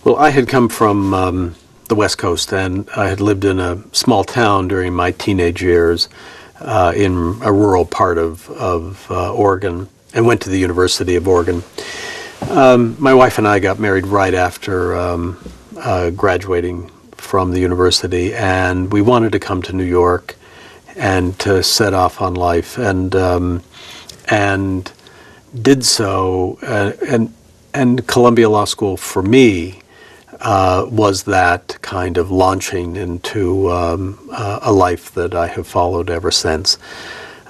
Well, I had come from the West Coast, and I had lived in a small town during my teenage years in a rural part of Oregon, and went to the University of Oregon. My wife and I got married right after graduating from the university, and we wanted to come to New York and to set off on life, and did so. And Columbia Law School for me was that kind of launching into a life that I have followed ever since.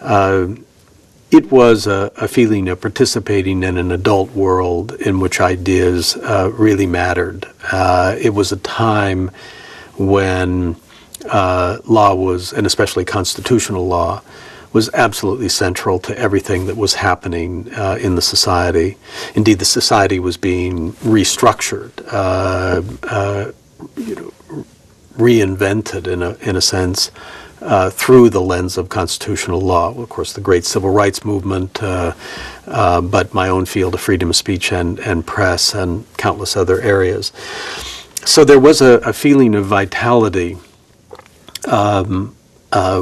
It was a feeling of participating in an adult world in which ideas really mattered. It was a time when law was, and especially constitutional law, was absolutely central to everything that was happening in the society. Indeed, the society was being restructured, reinvented in a sense, through the lens of constitutional law. Of course, the great civil rights movement, but my own field of freedom of speech and press, and countless other areas. So there was a feeling of vitality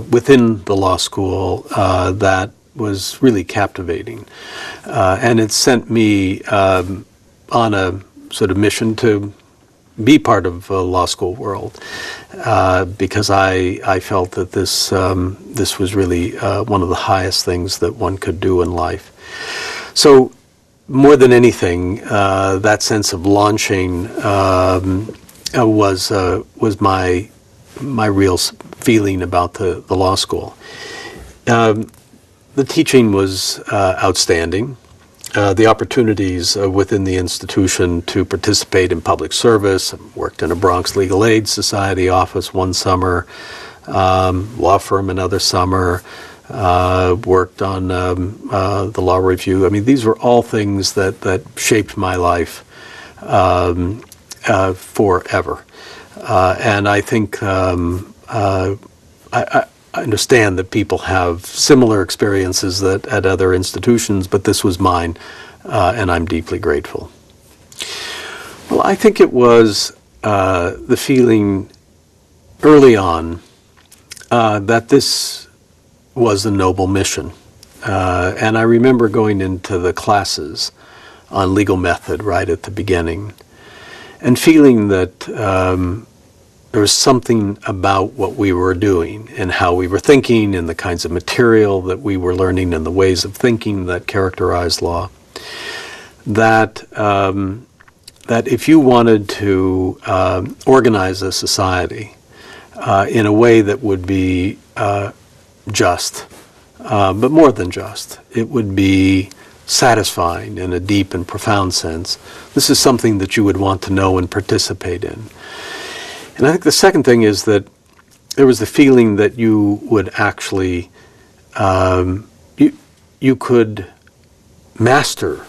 within the law school that was really captivating. And it sent me on a sort of mission to be part of the law school world, because I felt that this was really one of the highest things that one could do in life. So more than anything, that sense of launching was my real feeling about the law school. The teaching was outstanding. The opportunities within the institution to participate in public service. Worked in a Bronx Legal Aid Society office one summer, law firm another summer, worked on the law review. I mean, these were all things that shaped my life forever. And I think I understand that people have similar experiences at other institutions, but this was mine, and I'm deeply grateful. Well, I think it was the feeling early on that this was a noble mission. And I remember going into the classes on legal method right at the beginning and feeling that there was something about what we were doing and how we were thinking and the kinds of material that we were learning and the ways of thinking that characterized law, that if you wanted to organize a society in a way that would be just, but more than just, it would be satisfying in a deep and profound sense, this is something that you would want to know and participate in. And I think the second thing is that there was the feeling that you would actually, you could master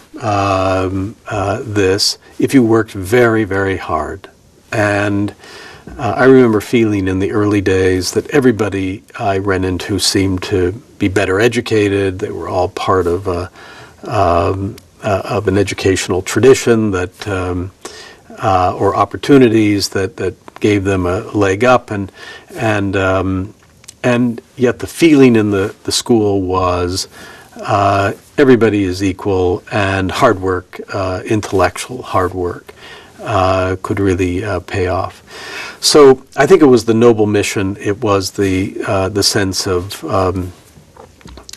this if you worked very, very hard. And I remember feeling in the early days that everybody I ran into seemed to be better educated. They were all part of an educational tradition that, or opportunities that gave them a leg up, and yet the feeling in the school was everybody is equal, and hard work, intellectual hard work, could really pay off. So I think it was the noble mission. It was the sense of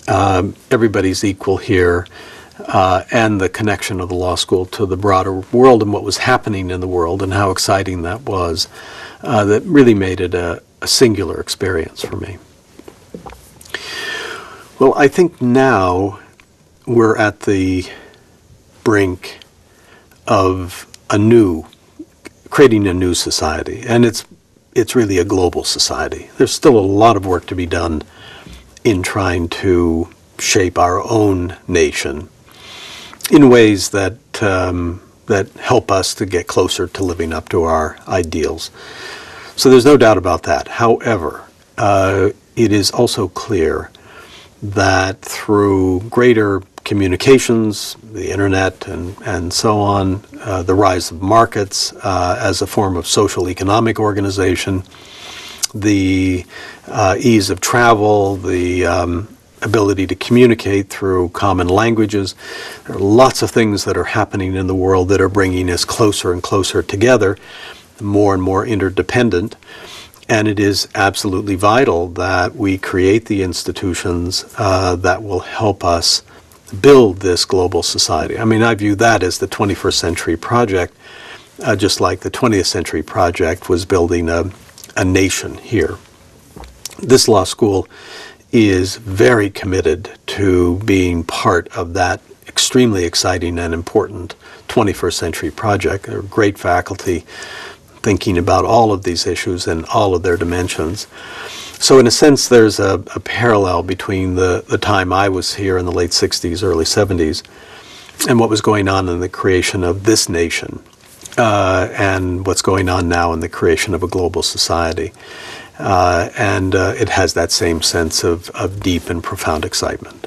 everybody's equal here. And the connection of the law school to the broader world and what was happening in the world and how exciting that was, that really made it a singular experience for me. Well, I think now we're at the brink of creating a new society, and it's really a global society. There's still a lot of work to be done in trying to shape our own nation in ways that help us to get closer to living up to our ideals. So there's no doubt about that. However, it is also clear that through greater communications, the internet, and so on, the rise of markets as a form of social economic organization, the ease of travel, the ability to communicate through common languages. There are lots of things that are happening in the world that are bringing us closer and closer together, more and more interdependent. And it is absolutely vital that we create the institutions that will help us build this global society. I mean, I view that as the 21st century project, just like the 20th century project was building a nation here. This law school is very committed to being part of that extremely exciting and important 21st century project. There are great faculty thinking about all of these issues and all of their dimensions. So in a sense, there's a parallel between the time I was here in the late 60s, early 70s, and what was going on in the creation of this nation, and what's going on now in the creation of a global society. And it has that same sense of deep and profound excitement.